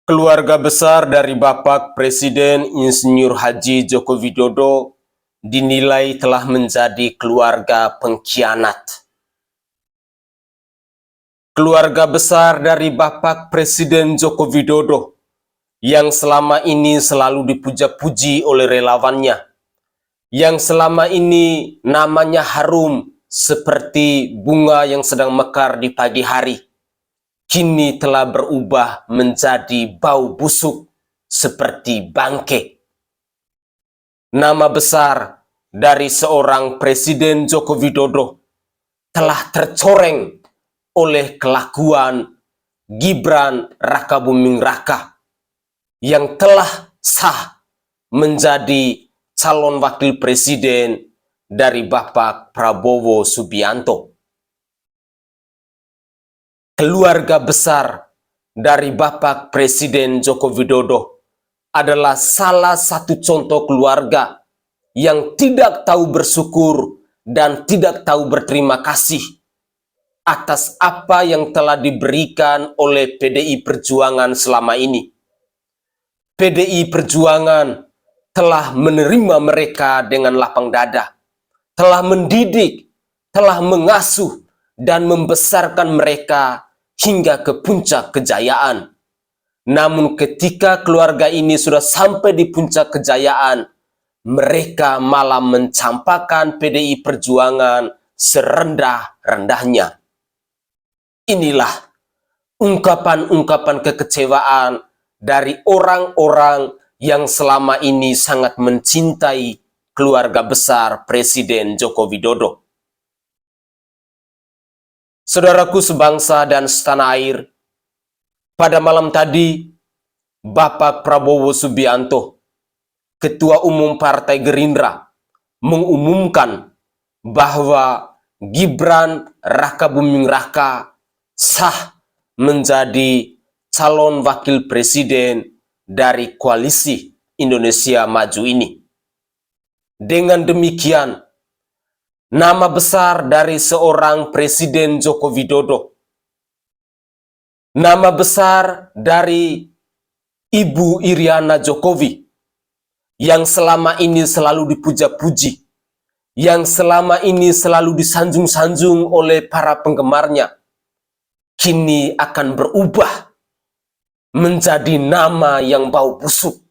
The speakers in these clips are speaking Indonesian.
Keluarga besar dari Bapak Presiden Insinyur Haji Joko Widodo dinilai telah menjadi keluarga pengkhianat. Keluarga besar dari Bapak Presiden Joko Widodo yang selama ini selalu dipuja-puji oleh relawannya, yang selama ini namanya harum seperti bunga yang sedang mekar di pagi hari, kini telah berubah menjadi bau busuk seperti bangke. Nama besar dari seorang Presiden Joko Widodo telah tercoreng oleh kelakuan Gibran Rakabuming Raka yang telah sah menjadi calon wakil presiden dari Bapak Prabowo Subianto. Keluarga besar dari Bapak Presiden Joko Widodo adalah salah satu contoh keluarga yang tidak tahu bersyukur dan tidak tahu berterima kasih atas apa yang telah diberikan oleh PDI Perjuangan selama ini. PDI Perjuangan telah menerima mereka dengan lapang dada, telah mendidik, telah mengasuh, dan membesarkan mereka hingga ke puncak kejayaan. Namun ketika keluarga ini sudah sampai di puncak kejayaan, mereka malah mencampakkan PDI Perjuangan serendah-rendahnya. Inilah ungkapan-ungkapan kekecewaan dari orang-orang yang selama ini sangat mencintai keluarga besar Presiden Joko Widodo. Saudaraku sebangsa dan setanah air, pada malam tadi, Bapak Prabowo Subianto, Ketua Umum Partai Gerindra, mengumumkan bahwa Gibran Rakabuming Raka sah menjadi calon wakil presiden dari koalisi Indonesia Maju ini. Dengan demikian, nama besar dari seorang Presiden Joko Widodo, nama besar dari Ibu Iriana Jokowi, yang selama ini selalu dipuja-puji, yang selama ini selalu disanjung-sanjung oleh para penggemarnya, kini akan berubah menjadi nama yang bau busuk.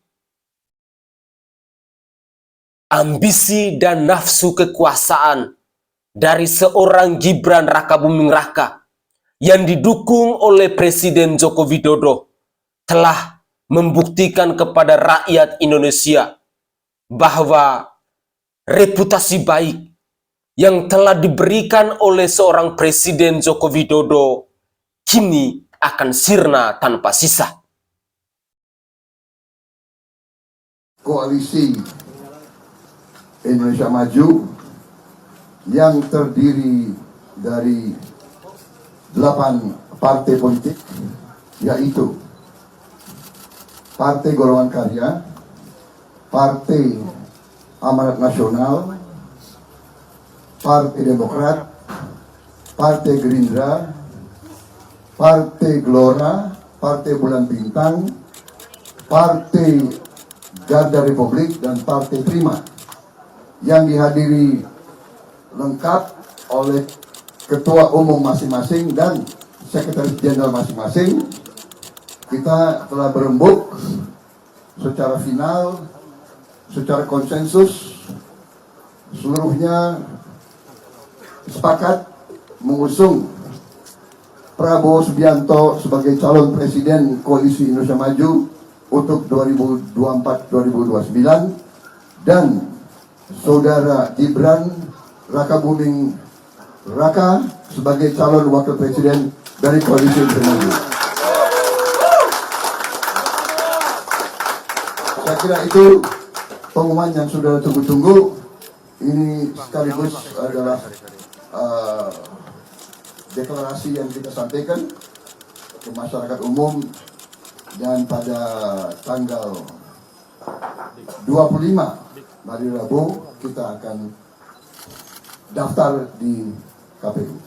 Ambisi dan nafsu kekuasaan dari seorang Gibran Rakabuming Raka yang didukung oleh Presiden Joko Widodo telah membuktikan kepada rakyat Indonesia bahwa reputasi baik yang telah diberikan oleh seorang Presiden Joko Widodo kini akan sirna tanpa sisa. Koalisi Indonesia Maju yang terdiri dari 8 partai politik, yaitu Partai Golongan Karya, Partai Amanat Nasional, Partai Demokrat, Partai Gerindra, Partai Gelora, Partai Bulan Bintang, Partai Garda Republik, dan Partai Prima, yang dihadiri lengkap oleh ketua umum masing-masing dan sekretaris jenderal masing-masing. Kita telah berembuk secara final, secara konsensus, seluruhnya sepakat mengusung Prabowo Subianto sebagai calon presiden Koalisi Indonesia Maju untuk 2024-2029 dan Saudara Gibran Rakabuming Raka sebagai calon wakil presiden dari Koalisi Indonesia Maju. Saya kira itu pengumuman yang sudah tunggu-tunggu. Ini sekaligus adalah deklarasi yang kita sampaikan ke masyarakat umum, dan pada tanggal 25 hari Rabu kita akan daftar di KPU.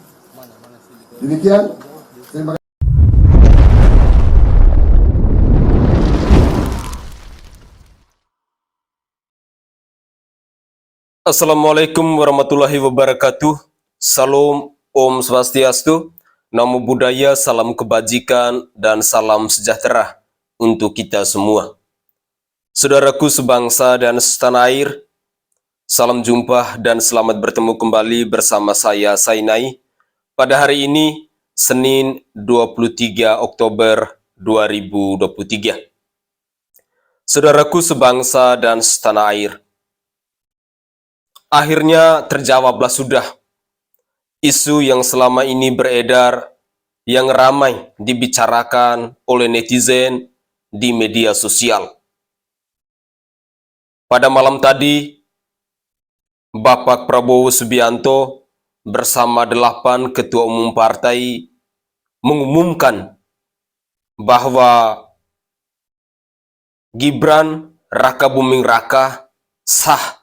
Demikian, terima kasih. Assalamualaikum warahmatullahi wabarakatuh. Salam Om Swastiastu. Namo Buddhaya, salam kebajikan, dan salam sejahtera untuk kita semua. Saudaraku sebangsa dan setanah air, salam jumpa dan selamat bertemu kembali bersama saya Sainai pada hari ini, Senin 23 Oktober 2023. Saudaraku sebangsa dan setanah air, akhirnya terjawablah sudah isu yang selama ini beredar, yang ramai dibicarakan oleh netizen di media sosial. Pada malam tadi, Bapak Prabowo Subianto bersama 8 ketua umum partai mengumumkan bahwa Gibran Rakabuming Raka sah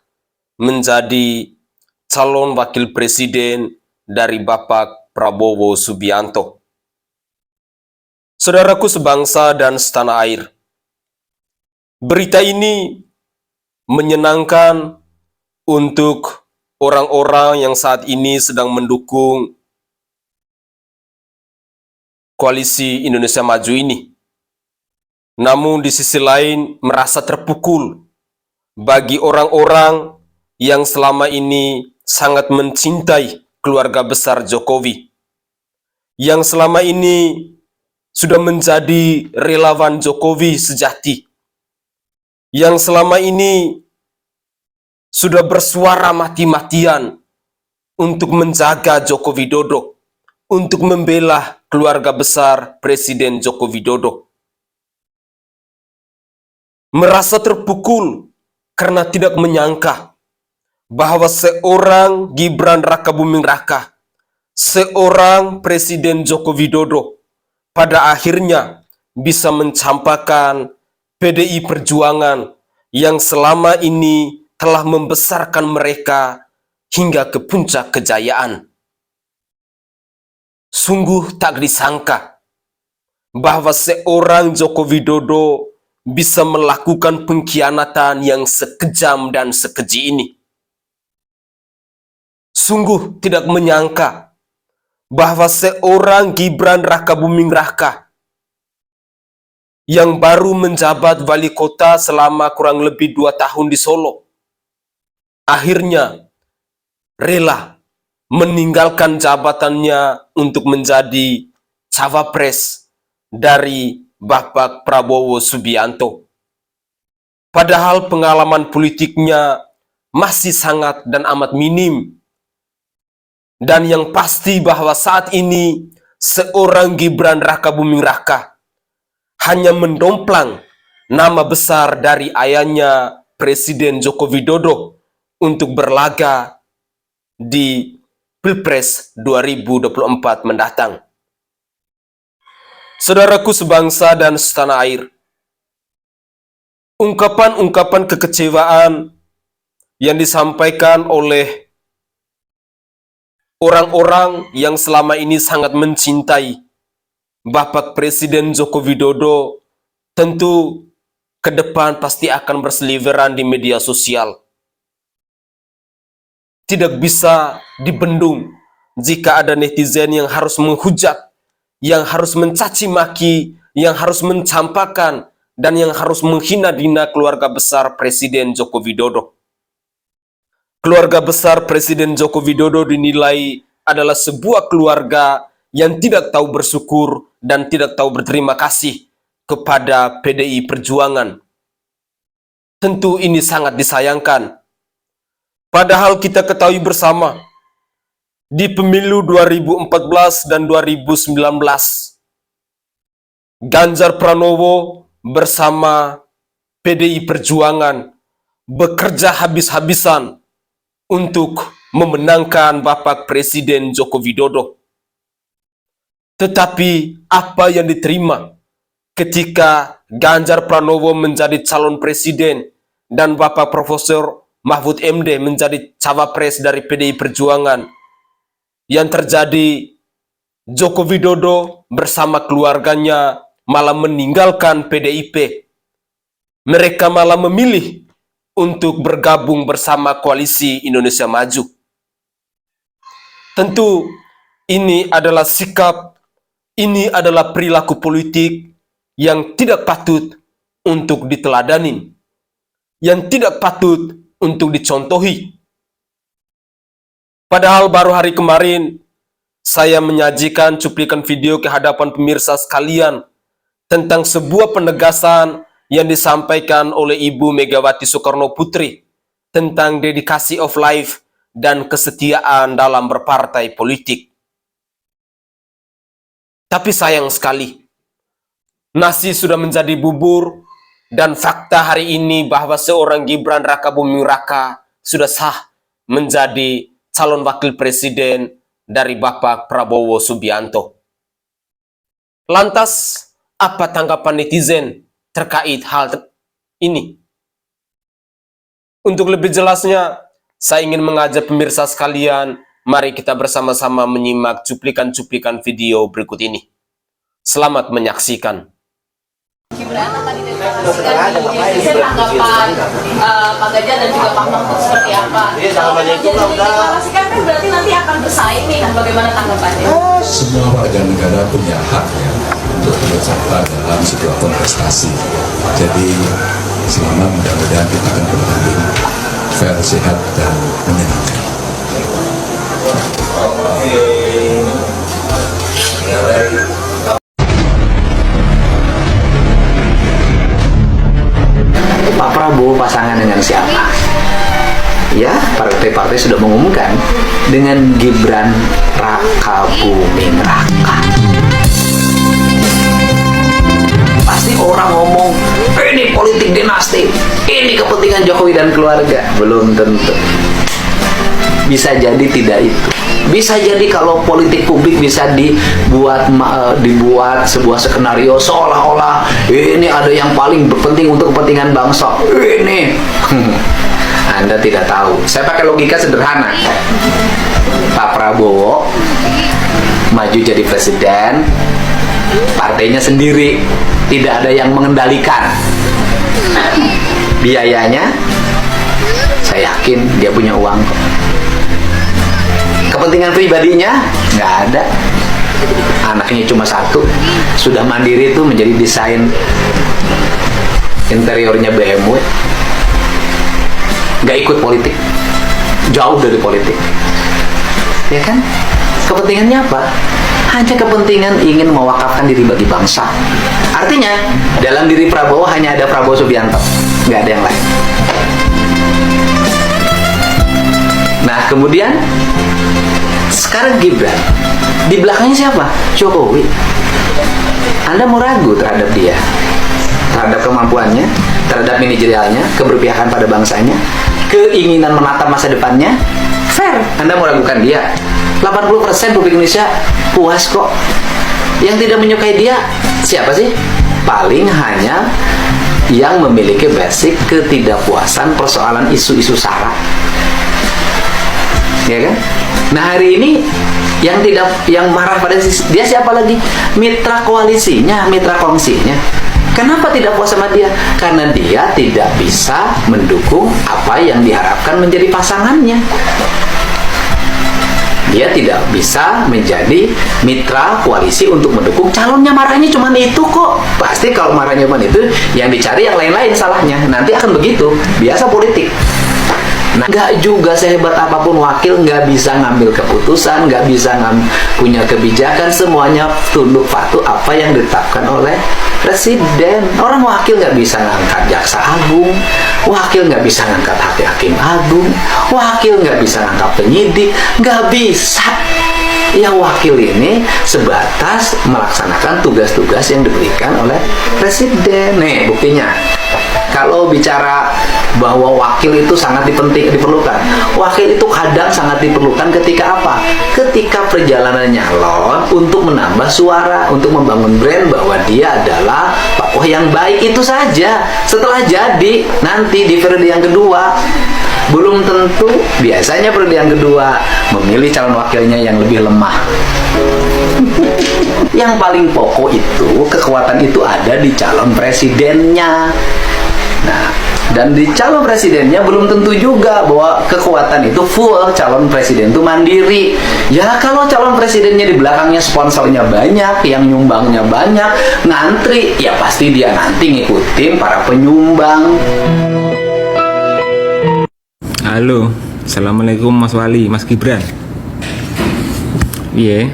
menjadi calon wakil presiden dari Bapak Prabowo Subianto. Saudaraku sebangsa dan setanah air, berita ini menyenangkan untuk orang-orang yang saat ini sedang mendukung Koalisi Indonesia Maju ini. Namun di sisi lain merasa terpukul bagi orang-orang yang selama ini sangat mencintai keluarga besar Jokowi, yang selama ini sudah menjadi relawan Jokowi sejati, yang selama ini sudah bersuara mati-matian untuk menjaga Joko Widodo, untuk membela keluarga besar Presiden Joko Widodo. Merasa terpukul karena tidak menyangka bahwa seorang Gibran Rakabuming Raka, seorang Presiden Joko Widodo, pada akhirnya bisa mencampakkan PDI Perjuangan yang selama ini telah membesarkan mereka hingga ke puncak kejayaan. Sungguh tak disangka bahwa seorang Joko Widodo bisa melakukan pengkhianatan yang sekejam dan sekeji ini. Sungguh tidak menyangka bahwa seorang Gibran Rakabuming Raka yang baru menjabat wali kota selama kurang lebih 2 tahun di Solo, akhirnya rela meninggalkan jabatannya untuk menjadi cawapres dari Bapak Prabowo Subianto. Padahal pengalaman politiknya masih sangat dan amat minim. Dan yang pasti bahwa saat ini seorang Gibran Rakabuming Raka hanya mendomplang nama besar dari ayahnya Presiden Joko Widodo untuk berlaga di Pilpres 2024 mendatang. Saudaraku sebangsa dan setanah air, ungkapan-ungkapan kekecewaan yang disampaikan oleh orang-orang yang selama ini sangat mencintai Bapak Presiden Joko Widodo tentu ke depan pasti akan berseliweran di media sosial. Tidak bisa dibendung jika ada netizen yang harus menghujat, yang harus mencaci maki, yang harus mencampakkan, dan yang harus menghina-hina keluarga besar Presiden Joko Widodo. Keluarga besar Presiden Joko Widodo dinilai adalah sebuah keluarga yang tidak tahu bersyukur dan tidak tahu berterima kasih kepada PDI Perjuangan. Tentu ini sangat disayangkan. Padahal kita ketahui bersama, di pemilu 2014 dan 2019, Ganjar Pranowo bersama PDI Perjuangan bekerja habis-habisan untuk memenangkan Bapak Presiden Joko Widodo. Tetapi apa yang diterima ketika Ganjar Pranowo menjadi calon presiden dan Bapak Profesor Mahfud MD menjadi cawapres dari PDI Perjuangan? Yang terjadi, Joko Widodo bersama keluarganya malah meninggalkan PDIP. Mereka malah memilih untuk bergabung bersama Koalisi Indonesia Maju. Tentu ini adalah sikap, ini adalah perilaku politik yang tidak patut untuk diteladani, yang tidak patut untuk dicontohi. Padahal baru hari kemarin, saya menyajikan cuplikan video ke hadapan pemirsa sekalian tentang sebuah penegasan yang disampaikan oleh Ibu Megawati Soekarno Putri tentang dedikasi of life dan kesetiaan dalam berpartai politik. Tapi sayang sekali, nasi sudah menjadi bubur, dan fakta hari ini bahwa seorang Gibran Rakabuming Raka sudah sah menjadi calon wakil presiden dari Bapak Prabowo Subianto. Lantas, apa tanggapan netizen terkait hal ini? Untuk lebih jelasnya, saya ingin mengajak pemirsa sekalian, mari kita bersama-sama menyimak cuplikan-cuplikan video berikut ini. Selamat menyaksikan. Gibran akan dideklarasikan di Netizen, tanggapan Pak Ganjar dan juga Pak Mahfud seperti apa? Kalau dideklarasikan kan berarti nanti akan bersaing nih, bagaimana tanggapannya? Semua warga negara punya hak ya untuk ikut serta dalam sebuah kontestasi. Jadi selama mudah-mudahan kita akan bertanding fair, sehat, dan menyenangkan. Pak Prabowo pasangan dengan siapa? Ya, partai-partai sudah mengumumkan dengan Gibran Rakabuming Raka. Pasti orang ngomong, ini politik dinasti, ini kepentingan Jokowi dan keluarga. Belum tentu. Bisa jadi tidak itu. Bisa jadi kalau politik publik bisa dibuat sebuah skenario seolah-olah ini ada yang paling penting untuk kepentingan bangsa. Ini Anda tidak tahu. Saya pakai logika sederhana. Pak Prabowo maju jadi presiden, partainya sendiri, tidak ada yang mengendalikan. Biayanya, saya yakin dia punya uang kok. Kepentingan pribadinya nggak ada. Anaknya cuma satu, sudah mandiri itu menjadi desain interiornya BMW. Nggak ikut politik, jauh dari politik, ya kan? Kepentingannya apa? Hanya kepentingan ingin mewakafkan diri bagi bangsa. Artinya dalam diri Prabowo hanya ada Prabowo Subianto, nggak ada yang lain. Nah kemudian sekarang Gibran, di belakangnya siapa? Jokowi. Anda mau ragu terhadap dia, terhadap kemampuannya, terhadap manajerialnya, keberpihakan pada bangsanya, keinginan menatap masa depannya? Fair, Anda mau ragukan dia. 80% publik Indonesia puas kok. Yang tidak menyukai dia siapa sih? Paling hanya yang memiliki basic ketidakpuasan persoalan isu-isu sara. Ya kan? Nah hari ini yang marah pada dia siapa lagi? Mitra koalisinya, mitra kongsinya. Kenapa tidak puas sama dia? Karena dia tidak bisa mendukung apa yang diharapkan menjadi pasangannya. Dia tidak bisa menjadi mitra koalisi untuk mendukung calonnya. Marahnya cuma itu kok. Pasti kalau marahnya cuma itu, yang dicari yang lain-lain salahnya. Nanti akan begitu. Biasa politik. Nah, nggak juga sehebat apapun wakil nggak bisa ngambil keputusan, nggak bisa punya kebijakan, semuanya tunduk patuh apa yang ditetapkan oleh presiden. Orang wakil nggak bisa ngangkat jaksa agung, wakil nggak bisa ngangkat hakim agung, wakil nggak bisa ngangkat penyidik, nggak bisa. Yang wakil ini sebatas melaksanakan tugas-tugas yang diberikan oleh presiden. Nih buktinya. Kalau bicara bahwa wakil itu sangat diperlukan, wakil itu kadang sangat diperlukan ketika apa? Ketika perjalanan nyalon untuk menambah suara, untuk membangun brand bahwa dia adalah tokoh yang baik, itu saja. Setelah jadi, nanti di periode yang kedua, belum tentu, biasanya periode yang kedua memilih calon wakilnya yang lebih lemah. Yang paling pokok itu, kekuatan itu ada di calon presidennya. Nah, Dan di calon presidennya belum tentu juga bahwa kekuatan itu full. Calon presiden itu mandiri. Ya kalau calon presidennya di belakangnya sponsornya banyak, yang nyumbangnya banyak, ngantri, ya pasti dia nanti ngikutin para penyumbang. Halo, assalamualaikum Mas Wali, Mas Gibran. Iya,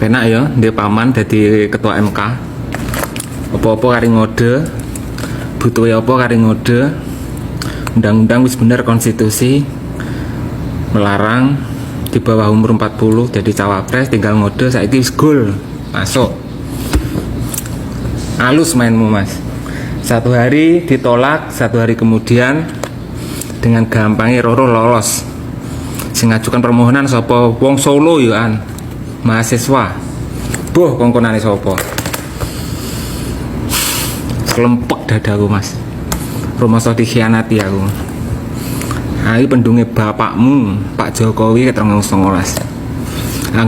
penak ya, dia paman jadi ketua MK. Apa-apa kari ngode, butuh apa kari ngode. Undang-undang wis bener, konstitusi melarang di bawah umur 40 jadi cawapres, tinggal ngode saiki wis gol masuk. Halus mainmu Mas. Satu hari ditolak, satu hari kemudian dengan gampangnya Roro lolos. Sing ngajukan permohonan sapa? Wong Solo ya an, mahasiswa. Boh kongkonane sapa? Kelempek dadaku Mas. Rumoso dikhianati aku. Ayo pendunge bapakmu Pak Jokowi ke 2019.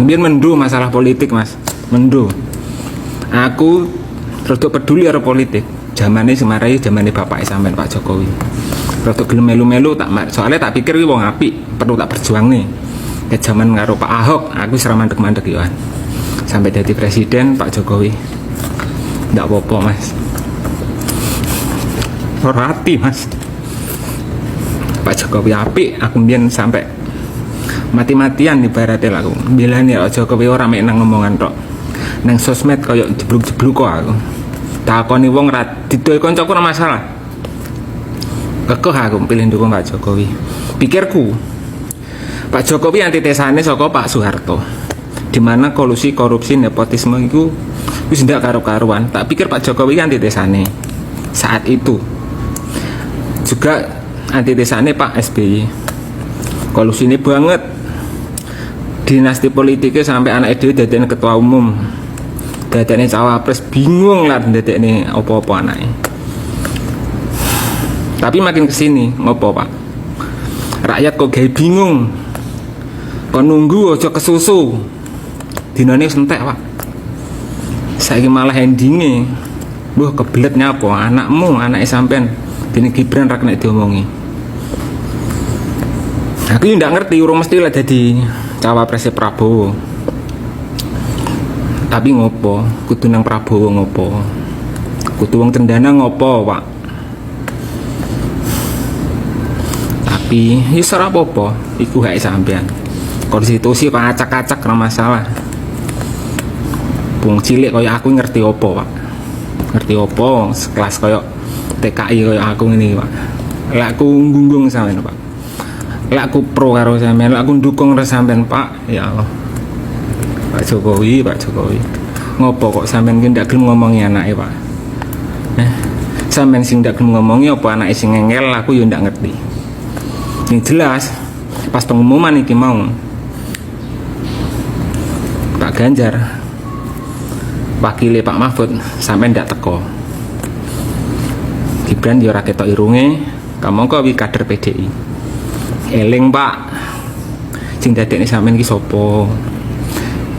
Biyen mendo masalah politik Mas, mendo. Aku rada peduli karo politik. Zamane semarai zamane bapak sampean Pak Jokowi. Rada gelem melu-melu tak soalnya tak pikir iki wong apik, perlu tak berjuangne. Ke zaman karo Pak Ahok, aku wis ra mandek-mandek yo. Sampai jadi presiden Pak Jokowi. Ndak apa-apa Mas. Horati Mas. Pak Jokowi apik, aku mbiyen sampai mati-matian ibaratnya aku. Bilane Pak Jokowi ora mek nang ngomongan tok. Nang sosmed koyo jebluk-jebluk kok aku. Takoni wong ra didoe kancaku ora masalah. Kekeh aku pilih dukung Pak Jokowi. Pikirku Pak Jokowi antitesane saka Pak Soeharto. Di mana kolusi, korupsi, nepotisme itu wis ndak karo-karuan. Tak pikir Pak Jokowi antitesane saat itu. Juga antitesane Pak SBY. Kolusi ini banget. Dinasti politiknya sampai anak dhewe dadekne ketua umum. Dadekne cawapres, bingung lah dadekne apa-apa anake. Tapi makin kesini ngopo Pak? Rakyat kok gawe bingung. Kok nunggu aja kesusu. Dinane sentek Pak. Saiki malah endinge. Wah kebelet nyapa anakmu, anake sampean. Dene Gibran ra kena diomongi. Aku ndak ngerti urung mesti lah jadi cawapres Prabowo. Tapi ngopo? Kudu nang Prabowo ngopo? Kudu wong cendana ngopo, Pak? Tapi wis ora apa-apa, iku hak sampean. Konstitusi kok acak-acak ora masalah. Wong cilik kaya aku ngerti opo, Pak? Ngerti opo? Sekelas kaya TKI kaya aku ngene, Pak. Lek aku ngunggung sampean, Pak. Lek aku pro karo sampean, lek aku ndukung karo sampean, Pak. Ya Allah. Pak Jokowi. Ngopo kok sampean ki ndak gelem ngomongi anake, Pak? Sampean sing ndak gelem ngomongi apa anake sing ngengel, aku yo ndak ngerti. Yang jelas pas pengumuman iki mau Pak Ganjar wakile Pak Mahfud sampean ndak teko. Gibran yo ora ketok irunge, kamangka wi kader PDI. Eling Pak, sing dadekne sampean ki sapa?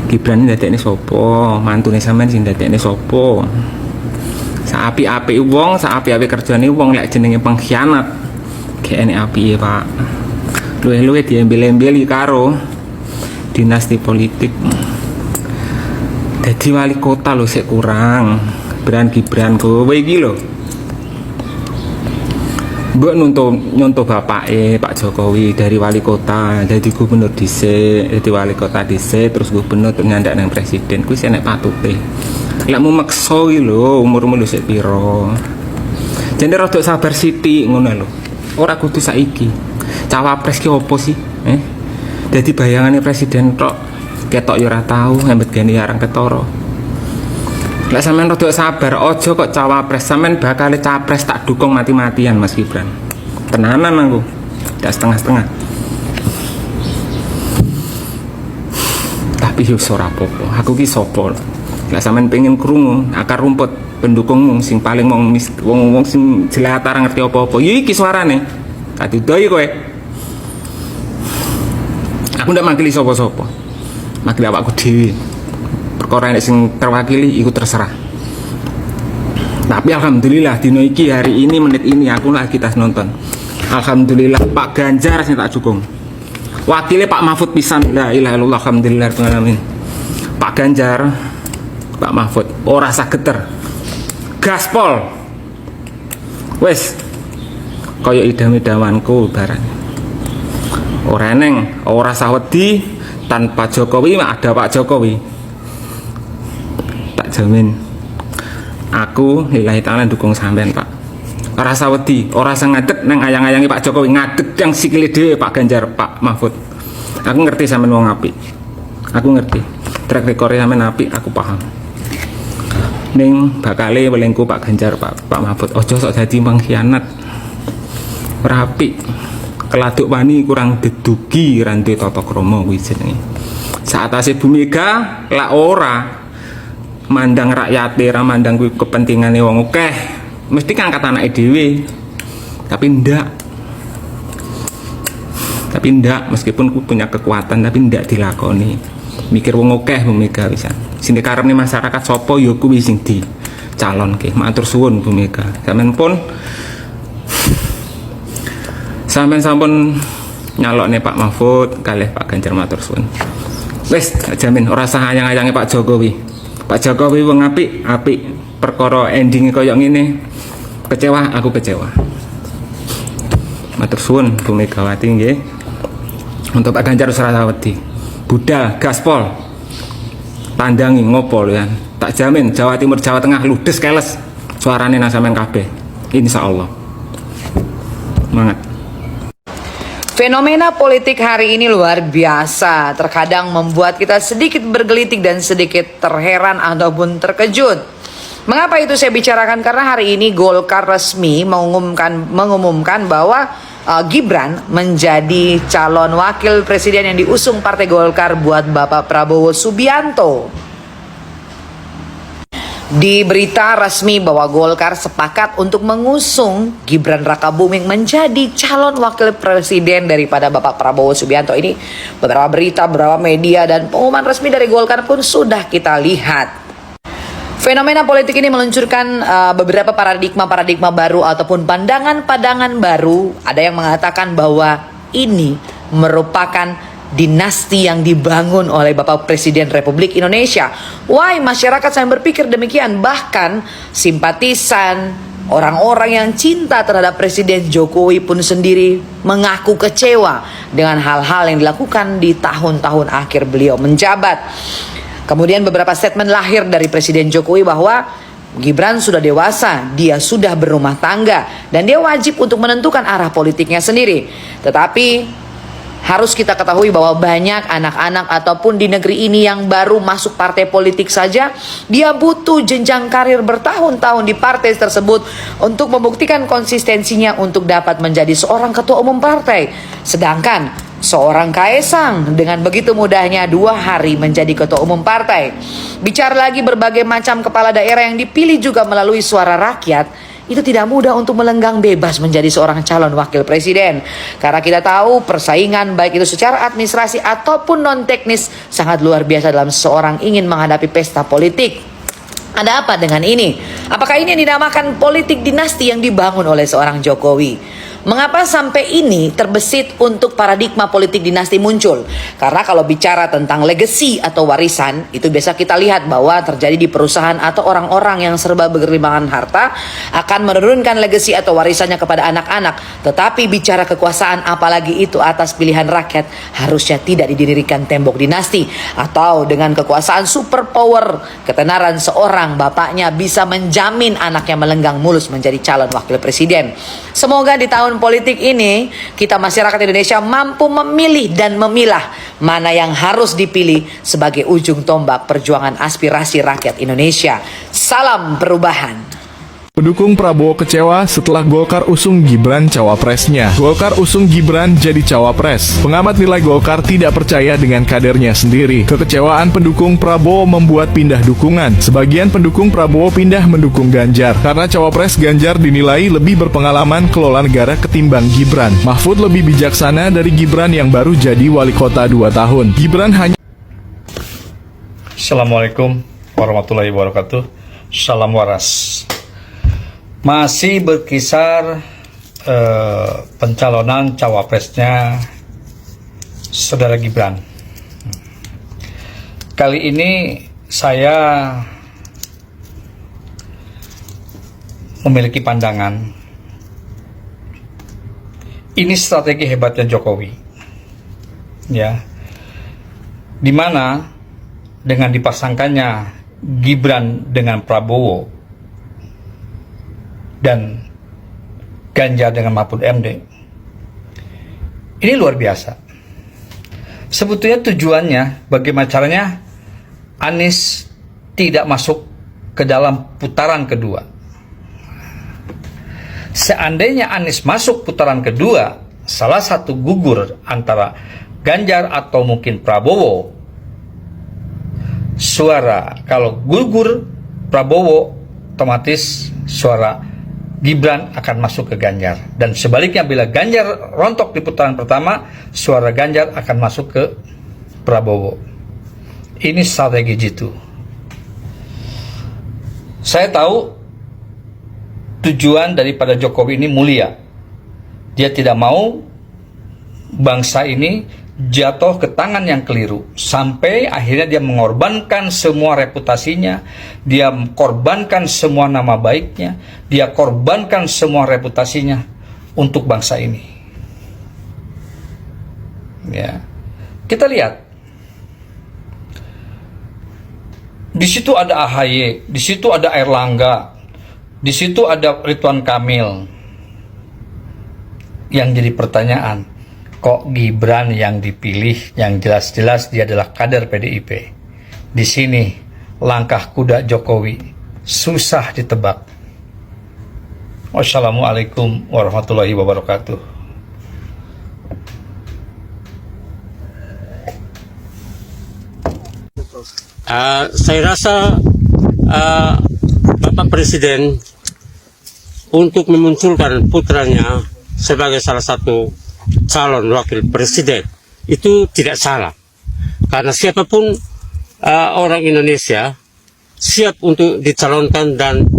Gibran dadekne sapa? Mantune sampean sing dadekne sapa? Saapi-api wong, saapi-api kerjane wong lek jenenge pengkhianat. Kene apike Pak. Luwe-luwe diembel-embeli karo dinasti politik. Dadi wali kota lho sik kurang. Gibran kowe iki lho. Mbok nyontoh bapake Pak Jokowi dari wali kota jadi gubernur dhisik, jadi wali kota dhisik terus gubernur terus nyandak nang presiden. Kuwi enek patute. Lek mu meksa iki lho umurmu lho sik pira. Jane rada sabar sithik ngono lho. Ora kudu saiki. Cawapres ki opo sih? Dadi bayangane presiden tok ketok yo ora tau, ngembet gene arang ketara. Lek sampean rada sabar, aja kok cawapres, sampean bakal capres tak dukung mati-matian Mas Gibran. Tenanan aku. Ndak setengah-setengah. Tapi yo ora apa-apa. Aku ki sapa? Lek sampean pengen krungu akar rumput pendukungmu sing paling wong sing jelata ora ngerti apa-apa. Ya iki suarane. Tak didoi kowe. Aku ndak makili sapa-sapa. Makili awakku dhewe. Perkara nek sing terwakili iku terserah. Tapi alhamdulillah dino iki hari ini menit ini aku lagi tas nonton. Alhamdulillah Pak Ganjar sing tak dukung. Wakilnya Pak Mahfud pisan. La ilaha illallah alhamdulillah alamin. Pak Ganjar, Pak Mahfud ora sageter. Gaspol. Wes. Kaya idam-idamanku barang. Ora neng, ora sawedi tanpa Jokowi ada Pak Jokowi. Tak jamin. Aku lillahi ta'ala dukung sampean Pak. Ora sawedi, ora sengadeg nang ayang-ayangi Pak Jokowi, ngadeg yang sikile dhewe Pak Ganjar, Pak Mahfud. Aku ngerti sampean wong apik. Aku ngerti. Track record sampean apik, aku paham. Ning bakale welengku Pak Ganjar, Pak Mahfud. Ojo sok dadi pengkhianat. Ora apik. Keladuk wani kurang dedugi rantai tata krama kuwi jenenge. Saatase Bu Mega lak ora mandang rakyat ra mandang kuwi kepentingane wong akeh, mesti ngangkat anake dhewe. Tapi ndak meskipun ku punya kekuatan tapi ndak dilakoni. Mikir wong akeh Bu Mega pisan. Sing dikarepne masyarakat sapa ya kuwi sing dicalonke. Matur suwun Bu Mega. Sampeyan sampun nyalokne Pak Mahfud kalih Pak Ganjar matur suwun. Wis jamin ora sah ayang-ayange Pak Jokowi. Pak Jokowi wong apik, perkara endinge kaya ngene. Kecewa, aku kecewa. Matur suwun Bu Megawati nggih. Untuk Pak Ganjar ora wedi. Budal, gaspol. Tandangi ngopo lho ya. Tak jamin Jawa Timur, Jawa Tengah ludes keles. Suarane nang sampean kabeh. Insyaallah. Semangat. Fenomena politik hari ini luar biasa, terkadang membuat kita sedikit bergelitik dan sedikit terheran ataupun terkejut. Mengapa itu saya bicarakan? Karena hari ini Golkar resmi mengumumkan bahwa Gibran menjadi calon wakil presiden yang diusung Partai Golkar buat Bapak Prabowo Subianto. Di berita resmi bahwa Golkar sepakat untuk mengusung Gibran Rakabuming menjadi calon wakil presiden daripada Bapak Prabowo Subianto. Ini beberapa berita, beberapa media dan pengumuman resmi dari Golkar pun sudah kita lihat. Fenomena politik ini meluncurkan beberapa paradigma baru ataupun pandangan baru. Ada yang mengatakan bahwa ini merupakan dinasti yang dibangun oleh Bapak Presiden Republik Indonesia. Why masyarakat saya berpikir demikian? Bahkan simpatisan, orang-orang yang cinta terhadap Presiden Jokowi pun sendiri mengaku kecewa dengan hal-hal yang dilakukan di tahun-tahun akhir beliau menjabat. Kemudian beberapa statement lahir dari Presiden Jokowi bahwa Gibran sudah dewasa, dia sudah berumah tangga, dan dia wajib untuk menentukan arah politiknya sendiri. Tetapi harus kita ketahui bahwa banyak anak-anak ataupun di negeri ini yang baru masuk partai politik saja, dia butuh jenjang karir bertahun-tahun di partai tersebut untuk membuktikan konsistensinya untuk dapat menjadi seorang ketua umum partai. Sedangkan seorang Kaesang dengan begitu mudahnya 2 hari menjadi ketua umum partai. Bicara lagi berbagai macam kepala daerah yang dipilih juga melalui suara rakyat, itu tidak mudah untuk melenggang bebas menjadi seorang calon wakil presiden. Karena kita tahu persaingan baik itu secara administrasi ataupun non teknis sangat luar biasa dalam seseorang ingin menghadapi pesta politik. Ada apa dengan ini? Apakah ini yang dinamakan politik dinasti yang dibangun oleh seorang Jokowi? Mengapa sampai ini terbesit untuk paradigma politik dinasti muncul? Karena kalau bicara tentang legacy atau warisan, itu biasa kita lihat bahwa terjadi di perusahaan atau orang-orang yang serba bergelimbangan harta akan menurunkan legacy atau warisannya kepada anak-anak. Tetapi bicara kekuasaan, apalagi itu atas pilihan rakyat, harusnya tidak didirikan tembok dinasti. Atau dengan kekuasaan superpower, ketenaran seorang bapaknya bisa menjamin anaknya melenggang mulus menjadi calon wakil presiden. Semoga di tahun politik ini kita masyarakat Indonesia mampu memilih dan memilah mana yang harus dipilih sebagai ujung tombak perjuangan aspirasi rakyat Indonesia. Salam perubahan. Pendukung Prabowo kecewa setelah Golkar usung Gibran cawapresnya. Golkar usung Gibran jadi cawapres. Pengamat nilai Golkar tidak percaya dengan kadernya sendiri. Kekecewaan pendukung Prabowo membuat pindah dukungan. Sebagian pendukung Prabowo pindah mendukung Ganjar karena cawapres Ganjar dinilai lebih berpengalaman kelola negara ketimbang Gibran. Mahfud lebih bijaksana dari Gibran yang baru jadi wali kota 2 tahun. Gibran hanya... Assalamualaikum warahmatullahi wabarakatuh. Salam waras. Masih berkisar pencalonan cawapresnya Saudara Gibran. Kali ini saya memiliki pandangan, ini strategi hebatnya Jokowi, ya, dimana dengan dipasangkannya Gibran dengan Prabowo dan Ganjar dengan Mahfud MD, ini luar biasa. Sebetulnya tujuannya bagaimana caranya Anies tidak masuk ke dalam putaran kedua. Seandainya Anies masuk putaran kedua, salah satu gugur antara Ganjar atau mungkin Prabowo, suara kalau gugur Prabowo, otomatis suara Gibran akan masuk ke Ganjar. Dan sebaliknya bila Ganjar rontok di putaran pertama, suara Ganjar akan masuk ke Prabowo. Ini strategi jitu. Saya tahu tujuan daripada Jokowi ini mulia. Dia tidak mau bangsa ini jatuh ke tangan yang keliru, sampai akhirnya dia mengorbankan semua reputasinya, dia korbankan semua nama baiknya, dia korbankan semua reputasinya untuk bangsa ini. Ya, kita lihat di situ ada AHY, di situ ada Airlangga, di situ ada Ridwan Kamil. Yang jadi pertanyaan, kok Gibran yang dipilih, yang jelas-jelas dia adalah kader PDIP. Di sini langkah kuda Jokowi susah ditebak. Wassalamualaikum warahmatullahi wabarakatuh. Saya rasa Bapak Presiden untuk memunculkan putranya sebagai salah satu calon wakil presiden itu tidak salah, karena siapapun orang Indonesia siap untuk dicalonkan dan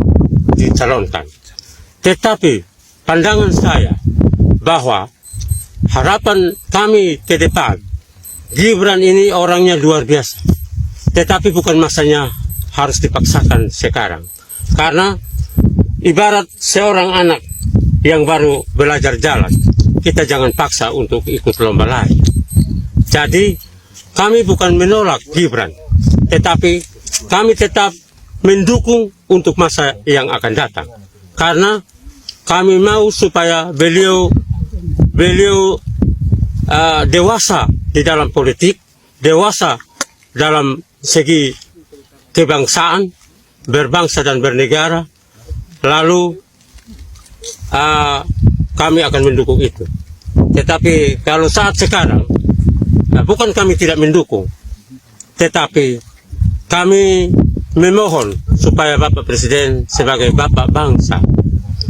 dicalonkan. Tetapi pandangan saya bahwa harapan kami ke depan, Gibran ini orangnya luar biasa, tetapi bukan masanya harus dipaksakan sekarang, karena ibarat seorang anak yang baru belajar jalan, kita jangan paksa untuk ikut lomba lari. Jadi kami bukan menolak Gibran, tetapi kami tetap mendukung untuk masa yang akan datang, karena kami mau supaya beliau dewasa di dalam politik, dewasa dalam segi kebangsaan, berbangsa dan bernegara. Lalu kami akan mendukung itu. Tetapi kalau saat sekarang, bukan kami tidak mendukung, tetapi kami memohon supaya Bapak Presiden sebagai Bapak bangsa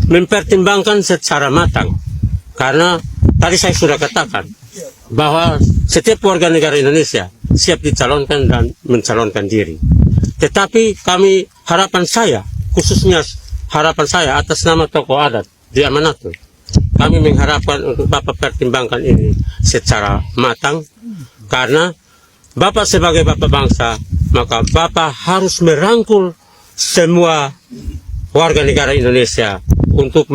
mempertimbangkan secara matang. Karena tadi saya sudah katakan bahwa setiap warga negara Indonesia siap dicalonkan dan mencalonkan diri. Tetapi kami, harapan saya, khususnya harapan saya atas nama tokoh adat di Amanatul, kami mengharapkan untuk Bapak pertimbangkan ini secara matang, karena Bapak sebagai Bapak bangsa, maka Bapak harus merangkul semua warga negara Indonesia untuk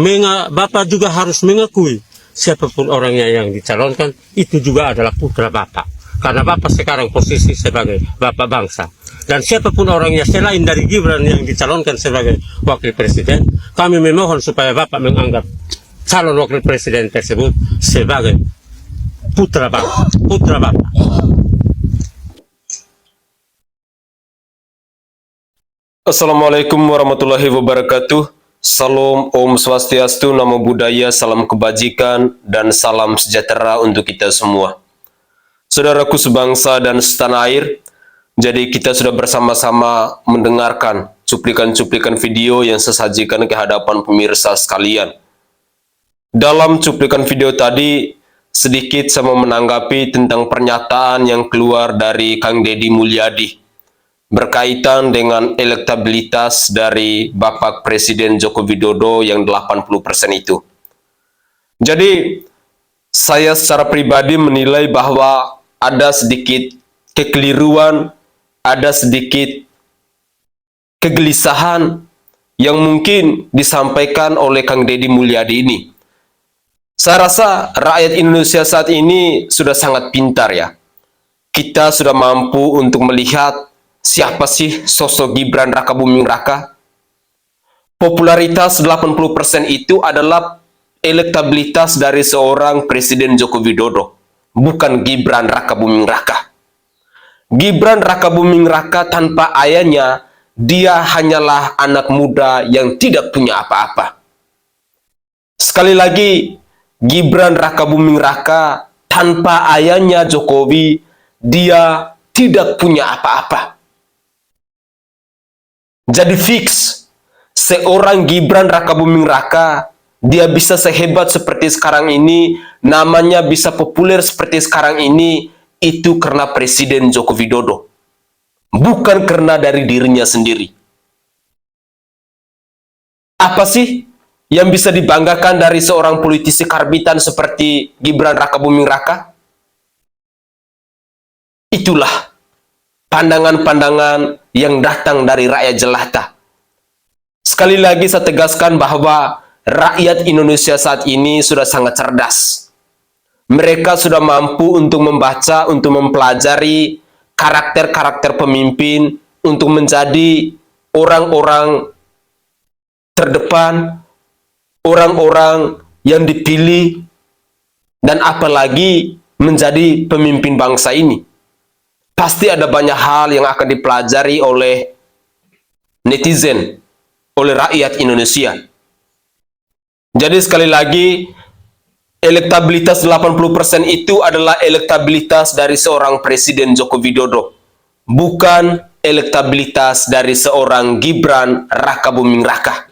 Bapak juga harus mengakui siapapun orangnya yang dicalonkan itu juga adalah putra Bapak, karena Bapak sekarang posisi sebagai Bapak bangsa. Dan siapapun orangnya selain dari Gibran yang dicalonkan sebagai wakil presiden, kami memohon supaya Bapak menganggap calon wakil presiden tersebut sebagai putra Bapak. Assalamualaikum warahmatullahi wabarakatuh. Salam, Om Swastiastu, Namo Buddhaya, salam kebajikan, dan salam sejahtera untuk kita semua. Saudaraku sebangsa dan setanah air, jadi kita sudah bersama-sama mendengarkan cuplikan-cuplikan video yang saya sajikan ke hadapan pemirsa sekalian. Dalam cuplikan video tadi, sedikit saya mau menanggapi tentang pernyataan yang keluar dari Kang Deddy Mulyadi. berkaitan dengan elektabilitas dari Bapak Presiden Joko Widodo yang 80% itu. Jadi, saya secara pribadi menilai bahwa ada sedikit kekeliruan, ada sedikit kegelisahan yang mungkin disampaikan oleh Kang Deddy Mulyadi ini. Saya rasa rakyat Indonesia saat ini sudah sangat pintar ya. Kita sudah mampu untuk melihat siapa sih sosok Gibran Rakabuming Raka. Popularitas 80% itu adalah elektabilitas dari seorang Presiden Joko Widodo, bukan Gibran Rakabuming Raka. Gibran Rakabuming Raka tanpa ayahnya, dia hanyalah anak muda yang tidak punya apa-apa. Sekali lagi, Gibran Rakabuming Raka tanpa ayahnya Jokowi, dia tidak punya apa-apa. Jadi fix, seorang Gibran Rakabuming Raka, dia bisa sehebat seperti sekarang ini, namanya bisa populer seperti sekarang ini, itu karena Presiden Joko Widodo. Bukan karena dari dirinya sendiri. Apa sih yang bisa dibanggakan dari seorang politisi karbitan seperti Gibran Rakabuming Raka? Itulah pandangan-pandangan yang datang dari rakyat jelata. Sekali lagi saya tegaskan bahwa rakyat Indonesia saat ini sudah sangat cerdas. Mereka sudah mampu untuk membaca, untuk mempelajari karakter-karakter pemimpin, untuk menjadi orang-orang terdepan, orang-orang yang dipilih, dan apalagi menjadi pemimpin bangsa ini. Pasti ada banyak hal yang akan dipelajari oleh netizen, oleh rakyat Indonesia. Jadi sekali lagi, elektabilitas 80% itu adalah elektabilitas dari seorang Presiden Joko Widodo, bukan elektabilitas dari seorang Gibran Rakabuming Raka.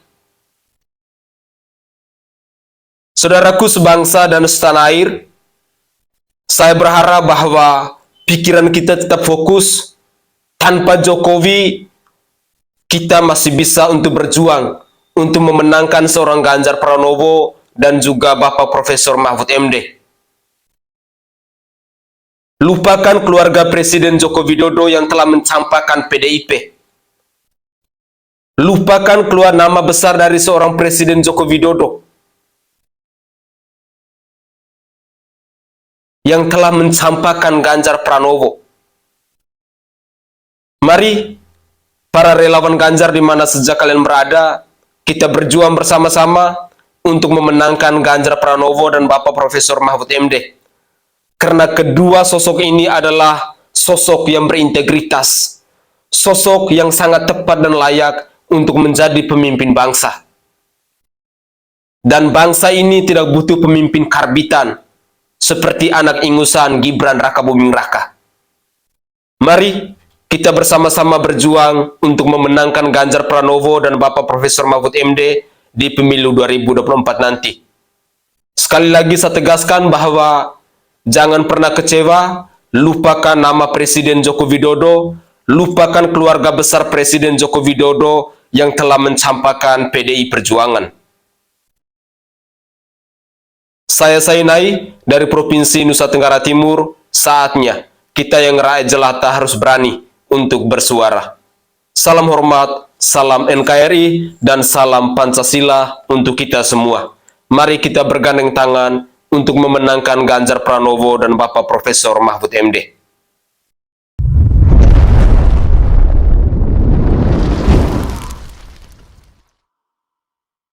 Saudaraku sebangsa dan setanah air, saya berharap bahwa pikiran kita tetap fokus. Tanpa Jokowi, kita masih bisa untuk berjuang, untuk memenangkan seorang Ganjar Pranowo dan juga Bapak Profesor Mahfud MD. Lupakan keluarga Presiden Joko Widodo yang telah mencampakkan PDIP. Lupakan keluar nama besar dari seorang Presiden Joko Widodo yang telah mencampakkan Ganjar Pranowo. Mari, para relawan Ganjar di mana sejak kalian berada, kita berjuang bersama-sama untuk memenangkan Ganjar Pranowo dan Bapak Profesor Mahfud MD. Karena kedua sosok ini adalah sosok yang berintegritas, sosok yang sangat tepat dan layak untuk menjadi pemimpin bangsa. Dan bangsa ini tidak butuh pemimpin karbitan seperti anak ingusan Gibran Rakabuming Raka. Mari kita bersama-sama berjuang untuk memenangkan Ganjar Pranowo dan Bapak Profesor Mahfud MD di pemilu 2024 nanti. Sekali lagi saya tegaskan bahwa jangan pernah kecewa, lupakan nama Presiden Joko Widodo, lupakan keluarga besar Presiden Joko Widodo yang telah mencampakkan PDI Perjuangan. Saya Sainai dari Provinsi Nusa Tenggara Timur, saatnya kita yang rakyat jelata harus berani untuk bersuara. Salam hormat, salam NKRI, dan salam Pancasila untuk kita semua. Mari kita bergandeng tangan untuk memenangkan Ganjar Pranowo dan Bapak Profesor Mahfud MD.